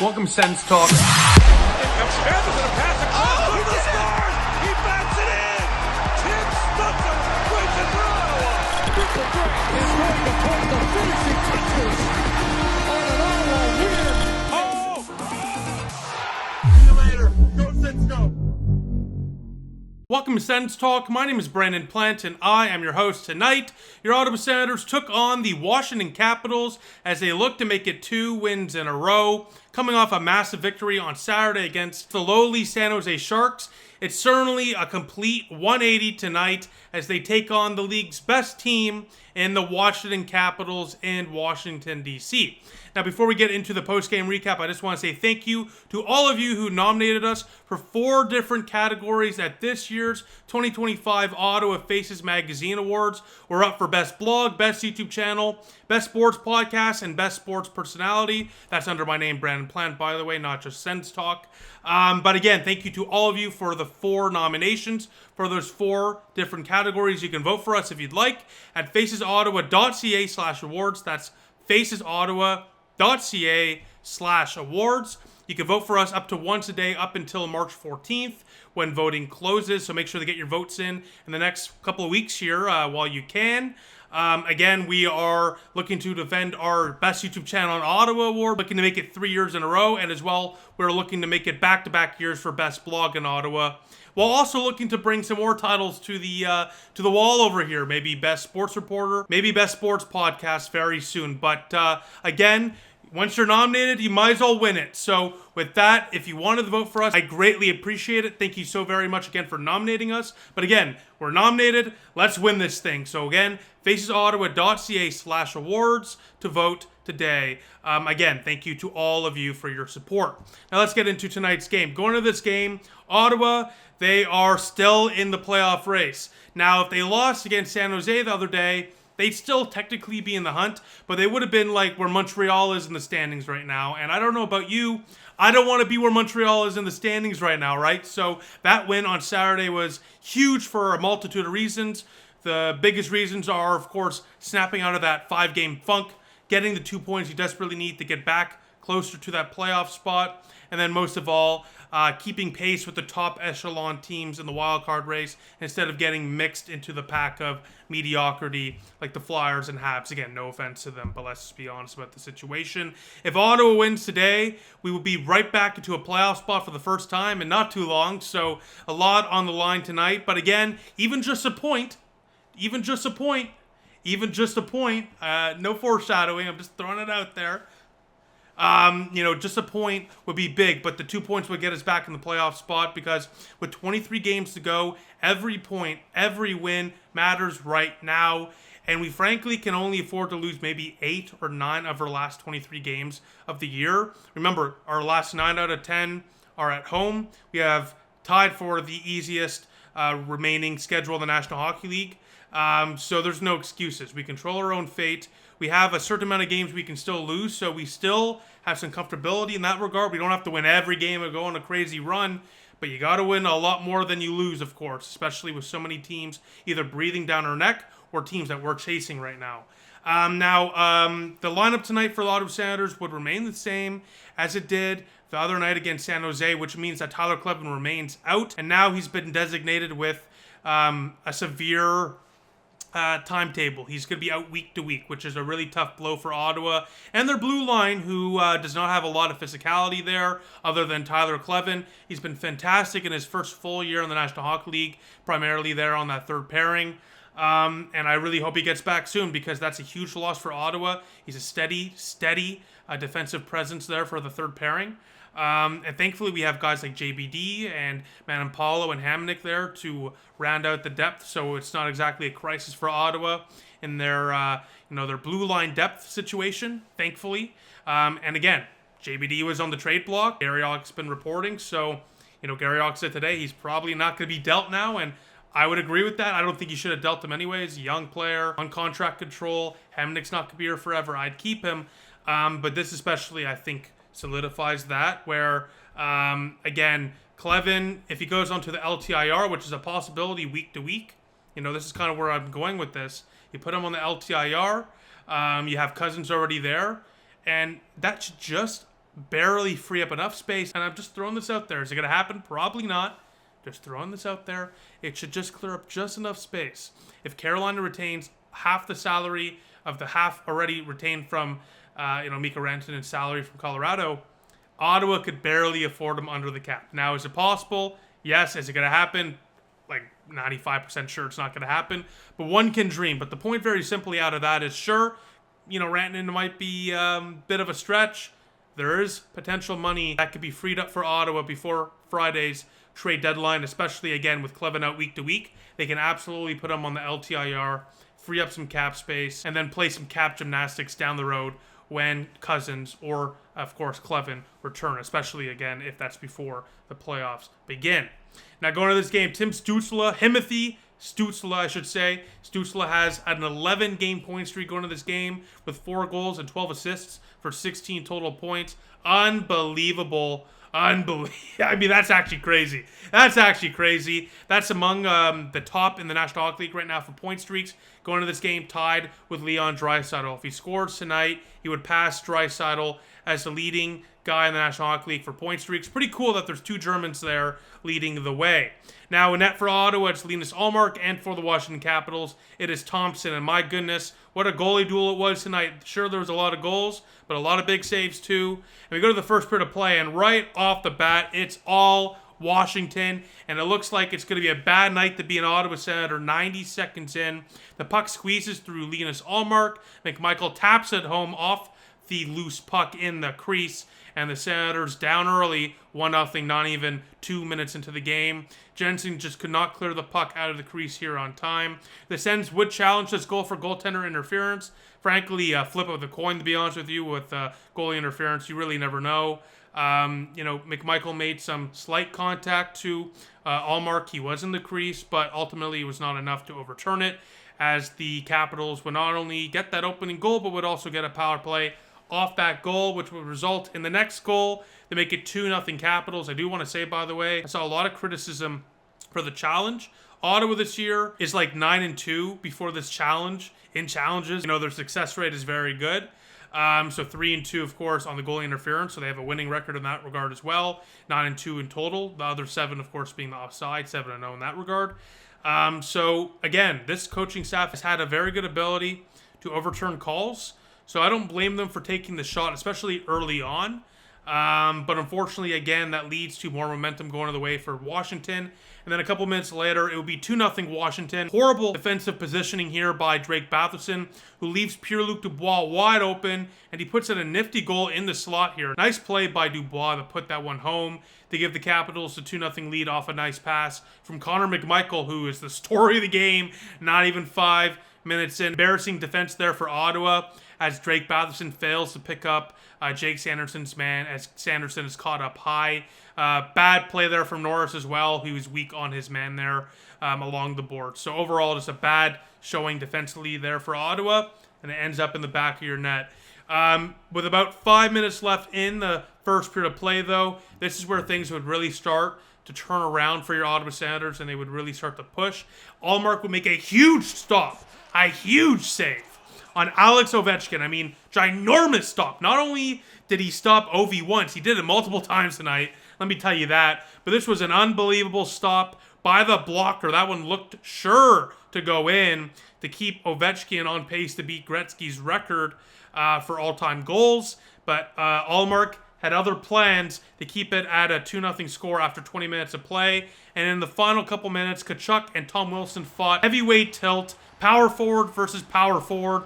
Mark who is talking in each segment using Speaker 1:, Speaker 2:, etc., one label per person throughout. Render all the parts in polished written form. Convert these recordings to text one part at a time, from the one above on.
Speaker 1: Welcome, Sens Talk.
Speaker 2: Here comes Sanderson, a pass across to the stars. He bats it in. Tim Stützle wins it for Ottawa. Stützle is going to put the finishing touches on an Ottawa win. See you later. Go Sens, go.
Speaker 1: Welcome to Sens Talk. My name is Brandon Plant, and I am your host tonight. Your Ottawa Senators took on the Washington Capitals as they look to make it 2 wins in a row, coming off a massive victory on Saturday against the lowly San Jose Sharks. It's certainly a complete 180 tonight as they take on the league's best team in the Washington Capitals in Washington, D.C. Now, before we get into the post-game recap, I just want to say thank you to all of you who nominated us for 4 different categories at this year's 2025 Ottawa Faces Magazine Awards. We're up for Best Blog, Best YouTube Channel, Best Sports Podcast, and Best Sports Personality. That's under my name, Brandon Plant, by the way, not just Sens Talk. But again, thank you to all of you for the 4 nominations for those 4 different categories. You can vote for us if you'd like at facesottawa.ca/awards. That's facesottawa.ca/awards. You can vote for us up to once a day up until March 14th when voting closes. So make sure to get your votes in the next couple of weeks here while you can. Again, we are looking to defend our Best YouTube Channel in Ottawa award, looking to make it 3 years in a row, and as well, we're looking to make it back-to-back years for Best Blog in Ottawa, while also looking to bring some more titles to the wall over here. Maybe Best Sports Reporter, maybe Best Sports Podcast very soon. But again, once you're nominated, you might as well win it. So with that, if you wanted to vote for us, I greatly appreciate it. Thank you so very much again for nominating us. But again, we're nominated. Let's win this thing. So again, facesottawa.ca/awards to vote today. Again, thank you to all of you for your support. Now let's get into tonight's game. Going into this game, Ottawa, they are still in the playoff race. Now, if they lost against San Jose the other day, they'd still technically be in the hunt, but they would have been like where Montreal is in the standings right now. And I don't know about you, I don't want to be where Montreal is in the standings right now, right? So that win on Saturday was huge for a multitude of reasons. The biggest reasons are, of course, snapping out of that 5-game funk, getting the 2 points you desperately need to get back closer to that playoff spot, and then most of all, keeping pace with the top echelon teams in the wildcard race instead of getting mixed into the pack of mediocrity like the Flyers and Habs. Again, no offense to them, but let's just be honest about the situation. If Ottawa wins today, we will be right back into a playoff spot for the first time in not too long, so a lot on the line tonight. But again, even just a point, no foreshadowing, I'm just throwing it out there. Just a point would be big, but the 2 points would get us back in the playoff spot because with 23 games to go, every point, every win matters right now. And we frankly can only afford to lose maybe 8 or 9 of our last 23 games of the year. Remember, our last 9 out of 10 are at home. We have tied for the easiest remaining schedule in the National Hockey League. So there's no excuses. We control our own fate. We have a certain amount of games we can still lose, so we still have some comfortability in that regard. We don't have to win every game or go on a crazy run, but you got to win a lot more than you lose, of course, especially with so many teams either breathing down our neck or teams that we're chasing right now. The lineup tonight for the Ottawa Senators would remain the same as it did the other night against San Jose, which means that Tyler Kleven remains out, and now he's been designated with a severe timetable. He's going to be out week to week, which is a really tough blow for Ottawa and their blue line, who does not have a lot of physicality there other than Tyler Kleven. He's been fantastic in his first full year in the National Hockey League, primarily there on that third pairing. And I really hope he gets back soon because that's a huge loss for Ottawa. He's a steady defensive presence there for the third pairing. And thankfully we have guys like JBD and Manapalo and Hamnick there to round out the depth, so it's not exactly a crisis for Ottawa in their their blue line depth situation, thankfully. And again, JBD was on the trade block. Garriock's been reporting, so Garriock said today he's probably not going to be dealt now, and I would agree with that. I don't think you should have dealt him anyways. Young player, on contract control. Hamnick's not going to be here forever. I'd keep him. But this especially, I think, solidifies that, where, again, Kleven, if he goes onto the LTIR, which is a possibility week to week, this is kind of where I'm going with this. You put him on the LTIR. You have Cousins already there. And that should just barely free up enough space. And I'm just throwing this out there. Is it going to happen? Probably not. Just throwing this out there. It should just clear up just enough space. If Carolina retains half the salary of the half already retained from, Mikko Rantanen's salary from Colorado, Ottawa could barely afford him under the cap. Now, is it possible? Yes. Is it going to happen? Like 95% sure it's not going to happen. But one can dream. But the point very simply out of that is, sure, Rantanen might be a bit of a stretch. There is potential money that could be freed up for Ottawa before Friday's trade deadline, especially, again, with Clevin out week to week. They can absolutely put him on the LTIR, free up some cap space, and then play some cap gymnastics down the road when Cousins or, of course, Clevin return, especially, again, if that's before the playoffs begin. Now, going to this game, Tim Stützle, Stützle has an 11-game point streak going to this game with 4 goals and 12 assists for 16 total points. Unbelievable. I mean, that's actually crazy. That's among the top in the National Hockey League right now for point streaks. Going to this game tied with Leon Draisaitl. If he scores tonight, he would pass Draisaitl as the leading guy in the National Hockey League for point streaks. Pretty cool that there's 2 Germans there leading the way. Now, in net for Ottawa, it's Linus Ullmark, and for the Washington Capitals, it is Thompson. And my goodness, what a goalie duel it was tonight. Sure, there was a lot of goals, but a lot of big saves too. And we go to the first period of play, and right off the bat, it's all Washington, and it looks like it's going to be a bad night to be an Ottawa Senator. 90 seconds in, the puck squeezes through Linus Ullmark. McMichael taps it home off the loose puck in the crease, and the Senators down early, 1-0, not even 2 minutes into the game. Jensen just could not clear the puck out of the crease here on time. The Sens would challenge this goal for goaltender interference. Frankly, flip of the coin, to be honest with you, with goalie interference. You really never know. McMichael made some slight contact to Ullmark. He was in the crease, but ultimately it was not enough to overturn it, as the Capitals would not only get that opening goal, but would also get a power play off that goal, which would result in the next goal to make it 2-0 Capitals. I do want to say, by the way, I saw a lot of criticism for the challenge. Ottawa this year is like 9-2 before this challenge. In challenges, their success rate is very good. So 3-2, of course, on the goalie interference. So they have a winning record in that regard as well. 9-2 in total. The other 7, of course, being the offside. 7-0 in that regard. So again, this coaching staff has had a very good ability to overturn calls. So I don't blame them for taking the shot, especially early on. But unfortunately, again, that leads to more momentum going the way for Washington. And then a couple minutes later, it would be 2-0 Washington. Horrible defensive positioning here by Drake Batherson, who leaves Pierre-Luc Dubois wide open, and he puts in a nifty goal in the slot here. Nice play by Dubois to put that one home to give the Capitals the 2-0 lead off a nice pass from Connor McMichael, who is the story of the game, not even 5 minutes in. Embarrassing defense there for Ottawa, as Drake Batherson fails to pick up Jake Sanderson's man, as Sanderson is caught up high. Bad play there from Norris as well. He was weak on his man there along the board. So overall, just a bad showing defensively there for Ottawa, and it ends up in the back of your net. With about 5 minutes left in the first period of play, though, this is where things would really start to turn around for your Ottawa Senators, and they would really start to push. Ullmark would make a huge stop, a huge save on Alex Ovechkin. I mean, ginormous stop. Not only did he stop Ovi once, he did it multiple times tonight. Let me tell you that. But this was an unbelievable stop by the blocker. That one looked sure to go in to keep Ovechkin on pace to beat Gretzky's record for all-time goals. But Ullmark had other plans to keep it at a 2-0 score after 20 minutes of play. And in the final couple minutes, Tkachuk and Tom Wilson fought heavyweight tilt, power forward versus power forward.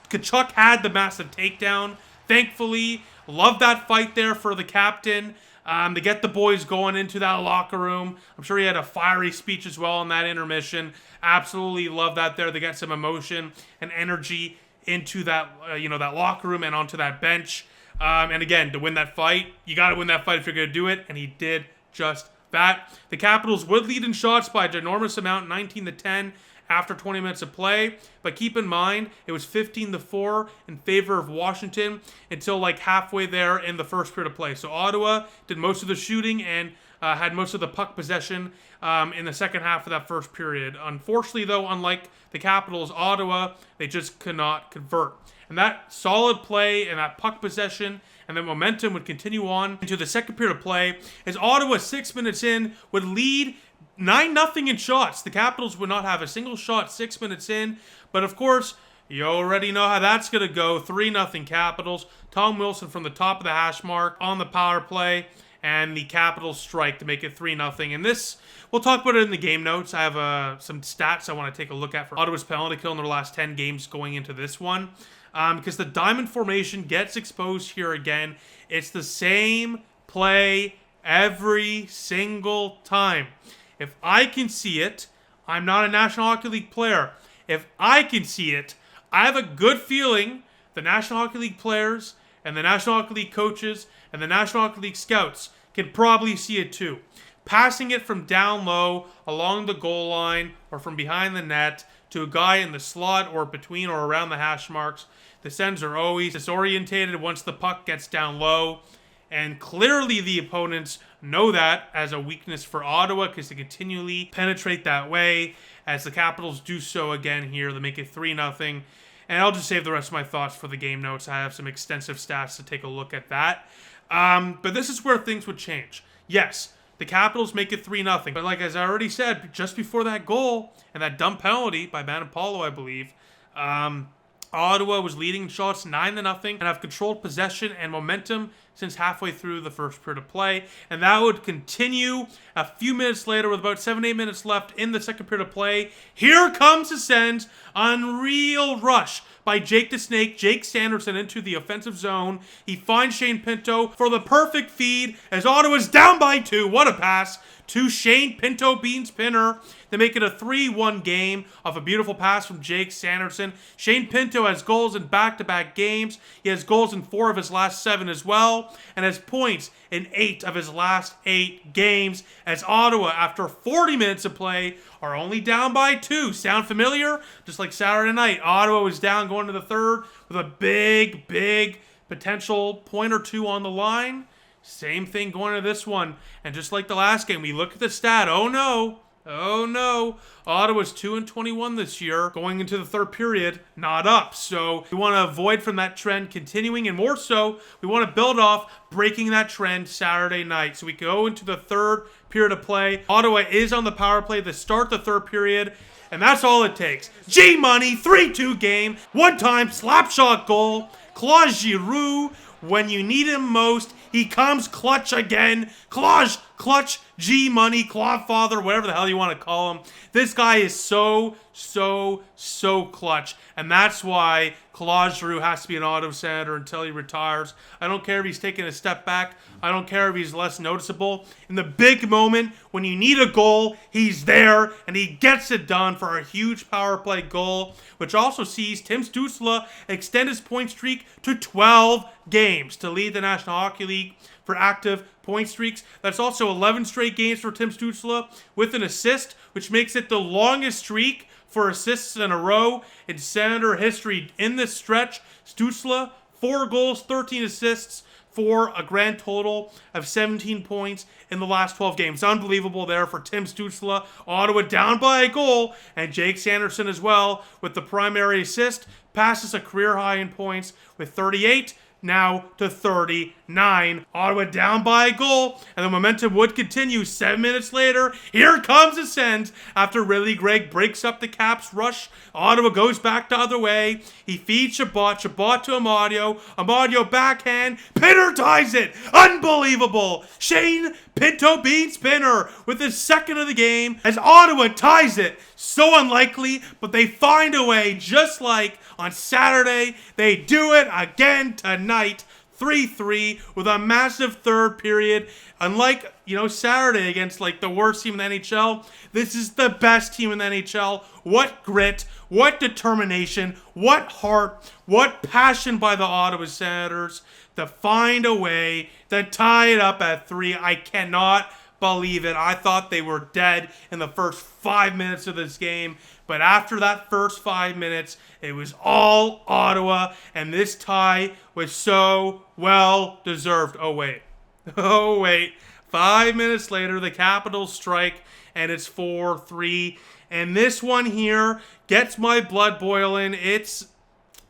Speaker 1: Tkachuk had the massive takedown. Thankfully, love that fight there for the captain to get the boys going into that locker room. I'm sure he had a fiery speech as well in that intermission. Absolutely love that there. They got some emotion and energy into that, that locker room and onto that bench. And again, to win that fight, you got to win that fight if you're going to do it, and he did just that. The Capitals would lead in shots by a ginormous amount, 19-10. After 20 minutes of play, but keep in mind, it was 15-4 in favor of Washington until like halfway there in the first period of play. So Ottawa did most of the shooting and had most of the puck possession in the second half of that first period. Unfortunately, though, unlike the Capitals, Ottawa, they just could not convert. And that solid play and that puck possession and the momentum would continue on into the second period of play as Ottawa, 6 minutes in, would lead 9-0 in shots. The Capitals would not have a single shot 6 minutes in, but of course, you already know how that's going to go. 3-0 Capitals. Tom Wilson from the top of the hash mark on the power play, and the Capitals strike to make it 3-0. And this, we'll talk about it in the game notes. I have some stats I want to take a look at for Ottawa's penalty kill in their last 10 games going into this one. Because the diamond formation gets exposed here again. It's the same play every single time. If I can see it, I'm not a National Hockey League player. If I can see it, I have a good feeling the National Hockey League players and the National Hockey League coaches and the National Hockey League scouts can probably see it too. Passing it from down low along the goal line or from behind the net to a guy in the slot or between or around the hash marks. The Sens are always disorientated once the puck gets down low. And clearly the opponents know that as a weakness for Ottawa because they continually penetrate that way. As the Capitals do so again here, they make it 3-0. And I'll just save the rest of my thoughts for the game notes. I have some extensive stats to take a look at that. But this is where things would change. Yes, the Capitals make it 3-0. But like as I already said, just before that goal and that dumb penalty by Manapolo, I believe, Ottawa was leading in shots 9-0 and have controlled possession and momentum since halfway through the first period of play. And that would continue a few minutes later with about 7-8 minutes left in the second period of play. Here comes the Sens. Unreal rush by Jake the Snake, Jake Sanderson into the offensive zone. He finds Shane Pinto for the perfect feed as Ottawa's down by 2. What a pass to Shane Pinto Beans Pinner. They make it a 3-1 game off a beautiful pass from Jake Sanderson. Shane Pinto has goals in back-to-back games. He has goals in 4 of his last 7 as well, and has points in 8 of his last 8 games as Ottawa, after 40 minutes of play, are only down by 2. Sound familiar? Just like Saturday night, Ottawa was down going to the third with a big potential point or two on the line. Same thing going to this one. And just like the last game, we look at the stat. Oh no. Ottawa's 2-21 this year. Going into the third period, not up. So we want to avoid from that trend continuing. And more so, we want to build off breaking that trend Saturday night. So we go into the third period of play. Ottawa is on the power play to start the third period. And that's all it takes. G-Money, 3-2 game. One-time slap shot goal. Claude Giroux, when you need him most, he comes clutch again. Clutch, G-Money, Clawfather, whatever the hell you want to call him. This guy is so clutch. And that's why Claude Giroux has to be an Ottawa Senator until he retires. I don't care if he's taking a step back. I don't care if he's less noticeable. In the big moment, when you need a goal, he's there, and he gets it done for a huge power play goal, which also sees Tim Stützle extend his point streak to 12 games to lead the National Hockey League for active point streaks. That's also 11 straight games for Tim Stützle with an assist, which makes it the longest streak for assists in a row in Senator history. In this stretch, Stützle, 4 goals, 13 assists for a grand total of 17 points in the last 12 games. Unbelievable there for Tim Stützle. Ottawa down by a goal, and Jake Sanderson as well with the primary assist. Passes a career high in points with 38. Now to 39. Ottawa down by a goal, and the momentum would continue. 7 minutes later, here comes the Sens after Riley Gregg breaks up the Caps rush. Ottawa goes back the other way. He feeds Chabot to Amadio backhand. Pinner ties it. Unbelievable. Shane Pinto Beans Pinner with his second of the game as Ottawa ties it. So unlikely, but they find a way, just like on Saturday. They do it again tonight. 3-3 with a massive third period. Unlike, Saturday against like the worst team in the NHL, this is the best team in the NHL. What grit, what determination, what heart, what passion by the Ottawa Senators to find a way to tie it up at 3. I cannot believe it. I thought they were dead in the first 5 minutes of this game. But after that first 5 minutes, it was all Ottawa, and this tie was so well deserved. Oh, wait. 5 minutes later, the Capitals strike, and it's 4-3. And this one here gets my blood boiling. It's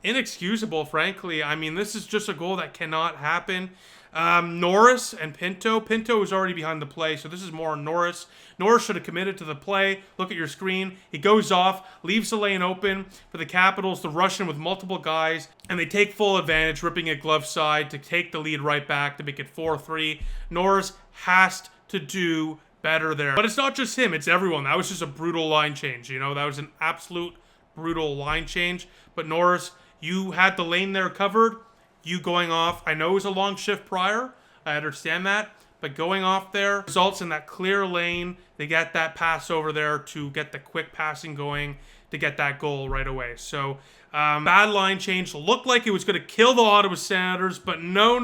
Speaker 1: inexcusable, frankly. I mean, this is just a goal that cannot happen. Norris and Pinto. Pinto is already behind the play, so this is more on Norris. Norris should have committed to the play. Look at your screen. He goes off, leaves the lane open for the Capitals to rush in with multiple guys, and they take full advantage, ripping it glove side to take the lead right back to make it 4-3. Norris has to do better there. But it's not just him, it's everyone. That was just a brutal line change, you know? That was an absolute brutal line change. But Norris, you had the lane there covered. You going off, I know it was a long shift prior, I understand that, but going off there results in that clear lane. They get that pass over there to get the quick passing going to get that goal right away. So bad line change. Looked like it was going to kill the Ottawa Senators, but no.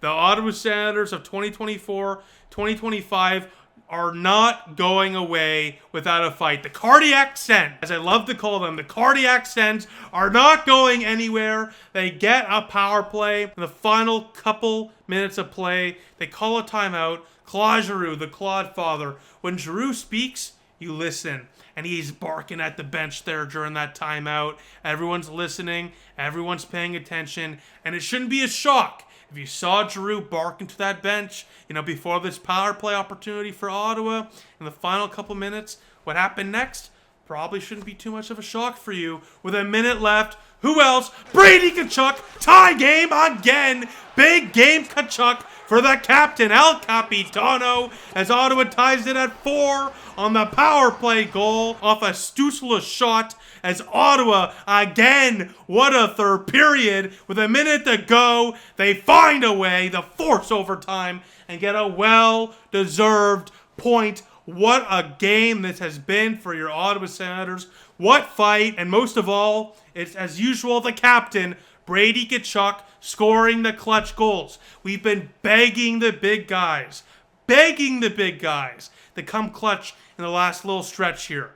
Speaker 1: The Ottawa Senators of 2024, 2025 are not going away without a fight. The cardiac Sens, as I love to call them, the cardiac Sens are not going anywhere. They get a power play in the final couple minutes of play. They call a timeout. Claude Giroux, the Claude father. When Giroux speaks, you listen. And he's barking at the bench there during that timeout. Everyone's listening. Everyone's paying attention. And it shouldn't be a shock if you saw Giroux bark into that bench, you know, before this power play opportunity for Ottawa in the final couple minutes. What happened next probably shouldn't be too much of a shock for you. With a minute left, who else? Brady Tkachuk, tie game again. Big game Tkachuk for the captain, El Capitano, as Ottawa ties it at 4 on the power play goal off a Stützle shot. As Ottawa, again, what a third period. With a minute to go, they find a way to force overtime and get a well-deserved point. What a game this has been for your Ottawa Senators. What fight. And most of all, it's, as usual, the captain, Brady Tkachuk, scoring the clutch goals. We've been begging the big guys to come clutch in the last little stretch here.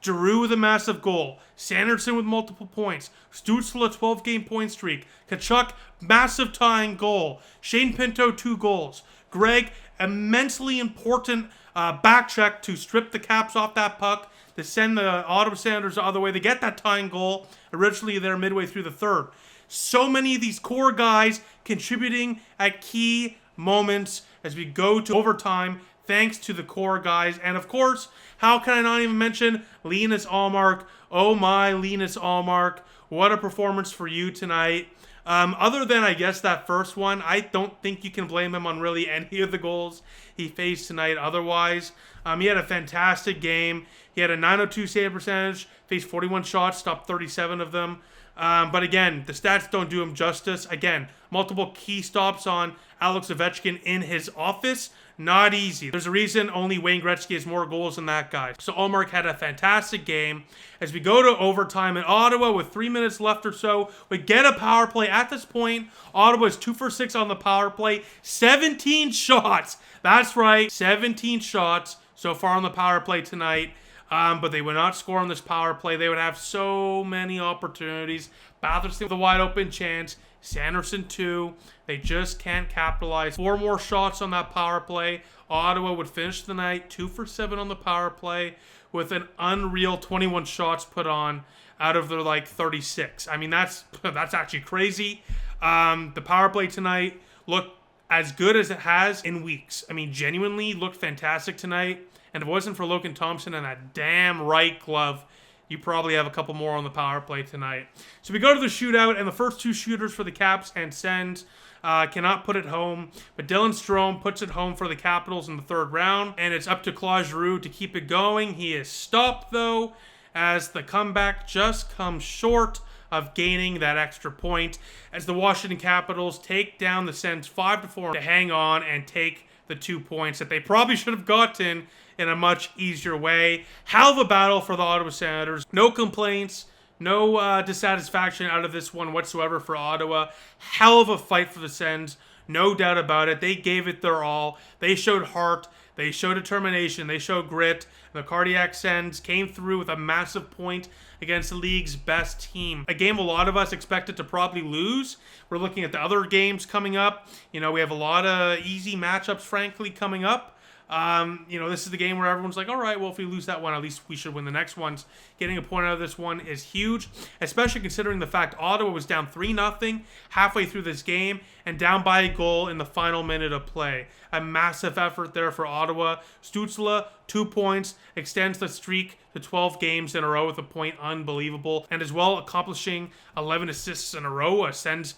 Speaker 1: Giroux with a massive goal. Sanderson with multiple points. Stützle, a 12-game point streak. Tkachuk, massive tying goal. Shane Pinto, 2 goals. Greg, immensely important back check to strip the Caps off that puck to send the Ottawa Senators the other way. They get that tying goal originally there midway through the third. So many of these core guys contributing at key moments as we go to overtime, thanks to the core guys. And of course, how can I not even mention Linus Ullmark? Oh my, Linus Ullmark. What a performance for you tonight. Other than, I guess, that first one, I don't think you can blame him on really any of the goals he faced tonight otherwise. He had a fantastic game. He had a .902 save percentage, faced 41 shots, stopped 37 of them. But again, the stats don't do him justice. Again, multiple key stops on Alex Ovechkin in his office. Not easy. There's a reason only Wayne Gretzky has more goals than that guy. So Ullmark had a fantastic game. As we go to overtime in Ottawa with 3 minutes left or so, we get a power play. At this point, Ottawa is 2 for 6 on the power play. 17 shots. That's right, 17 shots so far on the power play tonight. But they would not score on this power play. They would have so many opportunities. Batherson with a wide open chance. Sanderson 2. They just can't capitalize. 4 more shots on that power play. Ottawa would finish the night 2 for 7 on the power play with an unreal 21 shots put on out of their 36. I mean, that's actually crazy. The power play tonight looked as good as it has in weeks. I mean, genuinely looked fantastic tonight. And if it wasn't for Logan Thompson and that damn right glove, you probably have a couple more on the power play tonight. So we go to the shootout, and the first 2 shooters for the Caps and Sens cannot put it home. But Dylan Strome puts it home for the Capitals in the 3rd round, and it's up to Claude Giroux to keep it going. He is stopped, though, as the comeback just comes short of gaining that extra point, as the Washington Capitals take down the Sens 5-4 to hang on and take the 2 points that they probably should have gotten in a much easier way. Hell of a battle for the Ottawa Senators. No complaints, no dissatisfaction out of this one whatsoever for Ottawa. Hell of a fight for the Sens, no doubt about it. They gave it their all. They showed heart. They showed determination. They showed grit. The Cardiac Sens came through with a massive point against the league's best team. A game a lot of us expected to probably lose. We're looking at the other games coming up. You know, we have a lot of easy matchups, frankly, coming up. This is the game where everyone's like, all right, well, if we lose that one, at least we should win the next ones. Getting a point out of this one is huge, especially considering the fact Ottawa was down 3-0 halfway through this game and down by a goal in the final minute of play. A massive effort there for Ottawa. Stützle, 2 points, extends the streak to 12 games in a row with a point. Unbelievable. And as well, accomplishing 11 assists in a row, a Sens,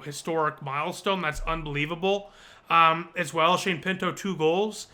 Speaker 1: historic milestone. That's unbelievable. As well, Shane Pinto, 2 goals.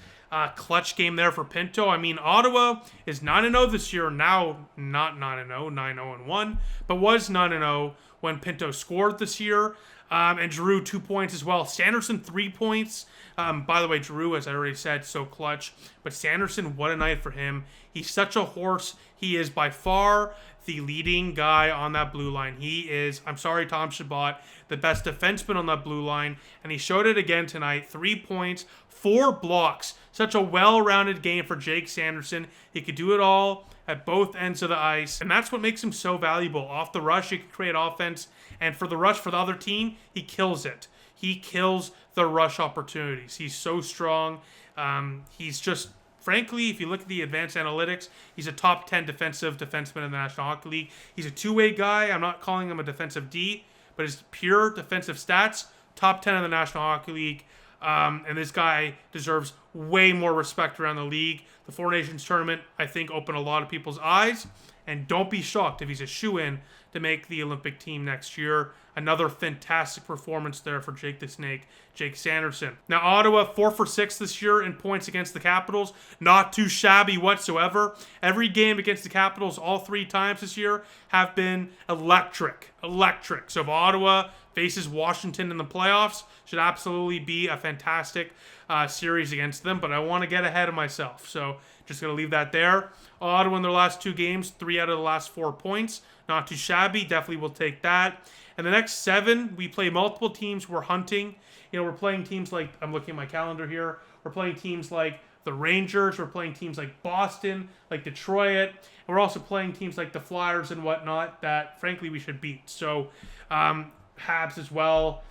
Speaker 1: Clutch game there for Pinto. I mean, Ottawa is 9-0 this year. Now, not 9-0, 9-0-1, but was 9-0 when Pinto scored this year. And Giroux, 2 points as well. Sanderson, 3 points. By the way, Giroux, as I already said, so clutch. But Sanderson, what a night for him. He's such a horse. He is by far the leading guy on that blue line. He is, I'm sorry, Tom Chabot, the best defenseman on that blue line. And he showed it again tonight. 3 points, 4 blocks. Such a well-rounded game for Jake Sanderson. He could do it all at both ends of the ice. And that's what makes him so valuable. Off the rush, he can create offense. And for the rush for the other team, he kills it. He kills the rush opportunities. He's so strong. He's just, frankly, if you look at the advanced analytics, he's a top 10 defenseman in the National Hockey League. He's a two-way guy. I'm not calling him a defensive D, but his pure defensive stats, top 10 in the National Hockey League. And this guy deserves way more respect around the league. The Four Nations tournament, I think, opened a lot of people's eyes. And don't be shocked if he's a shoo-in to make the Olympic team next year. Another fantastic performance there for Jake the Snake, Jake Sanderson. Now, Ottawa, 4 for 6 this year in points against the Capitals. Not too shabby whatsoever. Every game against the Capitals, all 3 times this year, have been electric. Electric. So if Ottawa faces Washington in the playoffs, should absolutely be a fantastic series against them. But I want to get ahead of myself. So just going to leave that there. Ottawa in their last 2 games, 3 out of the last 4 points. Not too shabby. Definitely will take that. And the next 7, we play multiple teams we're hunting. We're playing teams like, I'm looking at my calendar here. We're playing teams like the Rangers. We're playing teams like Boston, like Detroit. And we're also playing teams like the Flyers and whatnot that, frankly, we should beat. So, Habs as well.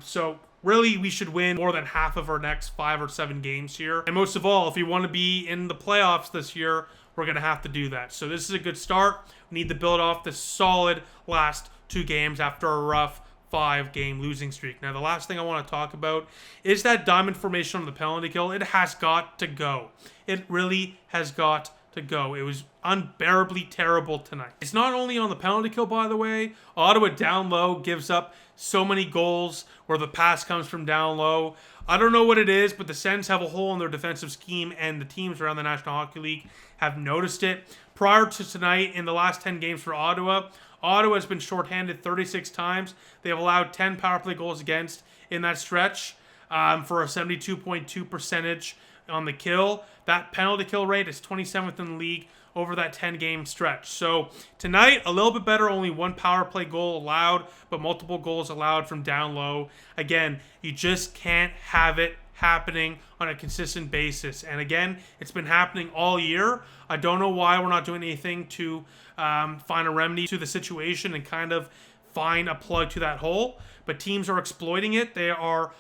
Speaker 1: So, really, we should win more than half of our next 5 or 7 games here. And most of all, if we want to be in the playoffs this year, we're going to have to do that. So this is a good start. We need to build off this solid last 2 games after a rough 5-game losing streak. Now, the last thing I want to talk about is that diamond formation on the penalty kill. It has got to go. It really has got to go. It was unbearably terrible tonight. It's not only on the penalty kill, by the way. Ottawa down low gives up so many goals where the pass comes from down low. I don't know what it is, but the Sens have a hole in their defensive scheme, and the teams around the National Hockey League have noticed it. Prior to tonight, in the last 10 games for Ottawa, Ottawa has been shorthanded 36 times. They have allowed 10 power play goals against in that stretch for a 72.2 percentage on the kill. That penalty kill rate is 27th in the league over that 10-game stretch. So tonight, a little bit better, only 1 power play goal allowed, but multiple goals allowed from down low. Again, you just can't have it happening on a consistent basis. And again, it's been happening all year. I don't know why we're not doing anything to find a remedy to the situation and kind of find a plug to that hole. But teams are exploiting it. They are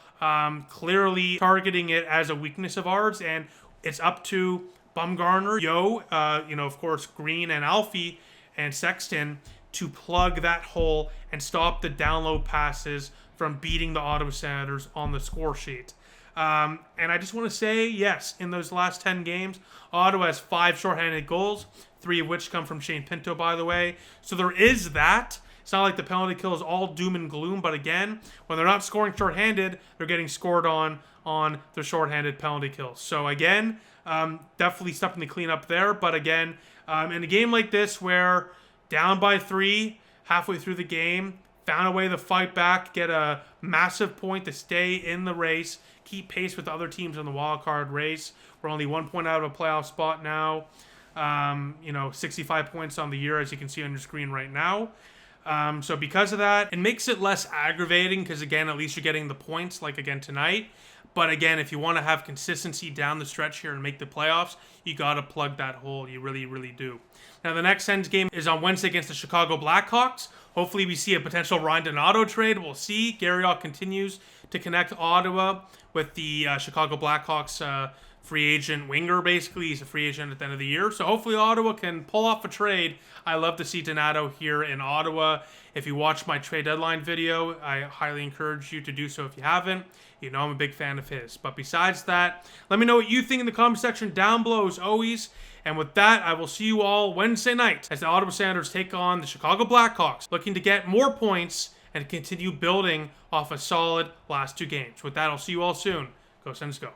Speaker 1: clearly targeting it as a weakness of ours, and it's up to Bumgarner, of course, Green and Alfie and Sexton to plug that hole and stop the down low passes from beating the Ottawa Senators on the score sheet. And I just want to say, yes, in those last 10 games, Ottawa has 5 shorthanded goals, 3 of which come from Shane Pinto, by the way. So there is that. It's not like the penalty kill is all doom and gloom, but again, when they're not scoring shorthanded, they're getting scored on their shorthanded penalty kills. So again, definitely something to clean up there. But again, in a game like this where down by 3 halfway through the game, found a way to fight back, get a massive point to stay in the race, keep pace with other teams in the wild card race. We're only 1 point out of a playoff spot now. 65 points on the year, as you can see on your screen right now. So because of that, it makes it less aggravating because, again, at least you're getting the points, like again tonight. But again, if you want to have consistency down the stretch here and make the playoffs, you got to plug that hole. You really, really do. Now, the next Sens game is on Wednesday against the Chicago Blackhawks. Hopefully, we see a potential Ryan Donato trade. We'll see. Garriock continues to connect Ottawa with the Chicago Blackhawks free agent winger, basically. He's a free agent at the end of the year. So hopefully Ottawa can pull off a trade. I love to see Donato here in Ottawa. If you watched my trade deadline video, I highly encourage you to do so if you haven't. You know I'm a big fan of his. But besides that, let me know what you think in the comment section down below as always. And with that, I will see you all Wednesday night as the Ottawa Senators take on the Chicago Blackhawks, looking to get more points and continue building off a solid last 2 games. With that, I'll see you all soon. Go Sens, go.